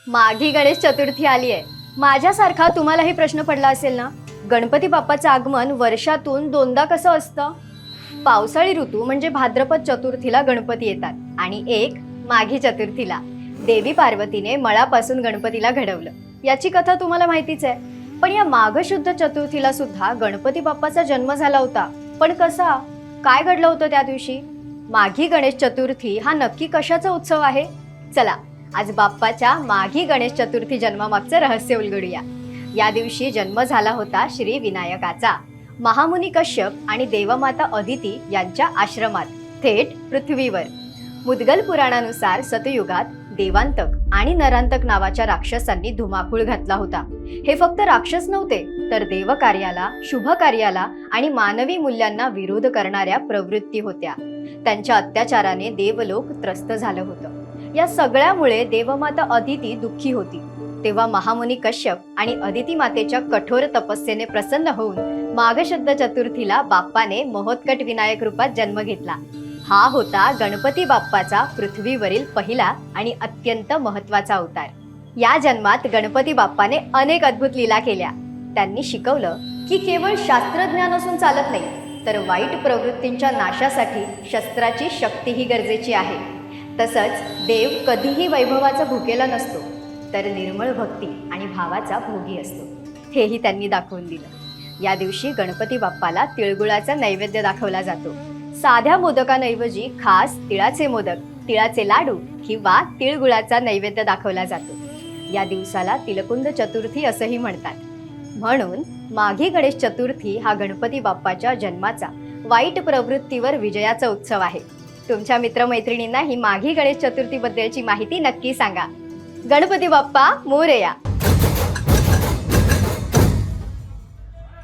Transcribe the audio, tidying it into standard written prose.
माघी गणेश चतुर्थी आली आहे. माझ्यासारखा तुम्हालाही प्रश्न पडला असेल ना, गणपती बाप्पाचं आगमन वर्षातून दोनदा कसं असतं? पावसाळी ऋतू म्हणजे भाद्रपद चतुर्थीला गणपती येतात आणि एक माघी चतुर्थीला. देवी पार्वतीने मळापासून गणपतीला घडवलं, याची कथा तुम्हाला माहितीच आहे. पण या माघ शुद्ध चतुर्थीला सुद्धा गणपती बाप्पाचा जन्म झाला होता. पण कसा? काय घडलं होतं त्या दिवशी? माघी गणेश चतुर्थी हा नक्की कशाचा उत्सव आहे? चला आज बाप्पाच्या माघी गणेश चतुर्थी जन्मामागचं रहस्य उलगडूया. या दिवशी जन्म झाला होता श्री विनायकाचा. महामुनी कश्यप आणि देवमाता अदिती यांच्या आश्रमात, थेट पृथ्वीवर. मुद्गल पुराणानुसार सतयुगात देवांतक आणि नरांतक नावाच्या राक्षसांनी धुमाकूळ घातला होता. हे फक्त राक्षस नव्हते, तर देवकार्याला, शुभ कार्याला आणि मानवी मूल्यांना विरोध करणाऱ्या प्रवृत्ती होत्या. त्यांच्या अत्याचाराने देवलोक त्रस्त झालं होतं. या सगळ्यामुळे देवमाता अदिती दुःखी होती. तेव्हा महामुनी कश्यप आणि अदिती मातेच्या कठोर तपस्येने प्रसन्न होऊन माघ शुद्ध चतुर्थीला बाप्पाने महोत्कट विनायक रूपात जन्म घेतला. हा होता गणपती बाप्पाचा पृथ्वीवरील पहिला आणि अत्यंत महत्वाचा अवतार. या जन्मात गणपती बाप्पाने अनेक अद्भुत लीला केल्या. त्यांनी शिकवलं की केवळ शास्त्रज्ञान असून चालत नाही, तर वाईट प्रवृत्तींच्या नाशासाठी शस्त्राची शक्तीही गरजेची आहे. तसंच देव कधीही वैभवाचा भुकेला नसतो, तर निर्मळ भक्ती आणि भावाचा भोगी असतो, हेही त्यांनी दाखवून दिलं. या दिवशी गणपती बाप्पाला तिळगुळाचा नैवेद्य दाखवला जातो. साध्या मोदकांऐवजी खास तिळाचे मोदक, तिळाचे लाडू किंवा तिळगुळाचा नैवेद्य दाखवला जातो. या दिवसाला तिलकुंद चतुर्थी असंही म्हणतात. म्हणून माघी गणेश चतुर्थी हा गणपती बाप्पाच्या जन्माचा, वाईट प्रवृत्तीवर विजयाचा उत्सव आहे. तुमच्या मित्रमैत्रिणींना ही माघी गणेश चतुर्थी बद्दलची माहिती नक्की सांगा. गणपती बाप्पा मोरया.